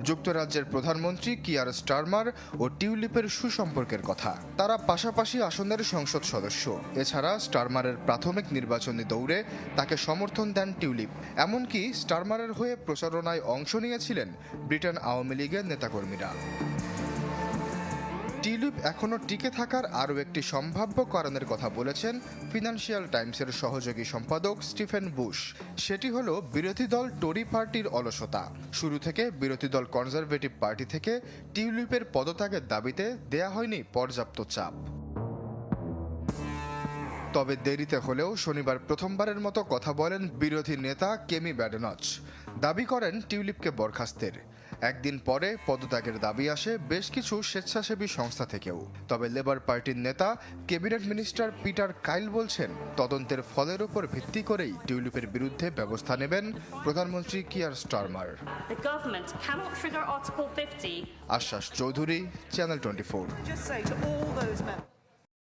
যুক্তরাজ্যের প্রধানমন্ত্রী Keir Starmer ও টিউলিপের সুসম্পর্কের কথা। তারা পাশাপাশি আসনের সংসদ সদস্য। এছাড়া স্টারমারের প্রাথমিক নির্বাচনী দৌড়ে তাকে সমর্থন দেন টিউলিপ। এমনকি স্টারমারের হয়ে প্রচারণায় অংশ নিয়েছিলেন ব্রিটেন আওয়ামী লীগের নেতাকর্মীরা। টিউলিপ এখনও টিকে থাকার আরও একটি সম্ভাব্য কারণের কথা বলেছেন ফিনান্সিয়াল টাইমসের সহযোগী সম্পাদক স্টিফেন বুশ। সেটি হলো বিরোধী দল টরি পার্টির অলসতা। শুরু থেকে বিরোধী দল কনজারভেটিভ পার্টি থেকে টিউলিপের পদত্যাগের দাবিতে দেয়া হয়নি পর্যাপ্ত চাপ। তবে দেরিতে হলেও শনিবার প্রথমবারের মতো কথা বলেন বিরোধী নেতা কেমি ব্যাডেনচ। দাবি করেন টিউলিপকে বরখাস্তের। একদিন পরে পদত্যাগের দাবি আসে বেশ কিছু স্বেচ্ছাসেবী সংস্থা থেকেও। তবে লেবার পার্টির নেতা ক্যাবিনেট মিনিস্টার পিটার কাইল বলছেন, তদন্তের ফলের উপর ভিত্তি করেই টিউলিপের বিরুদ্ধে ব্যবস্থা নেবেন প্রধানমন্ত্রী কিয়ার স্টারমার। আশ্বাস চৌধুরী, চ্যানেল 24।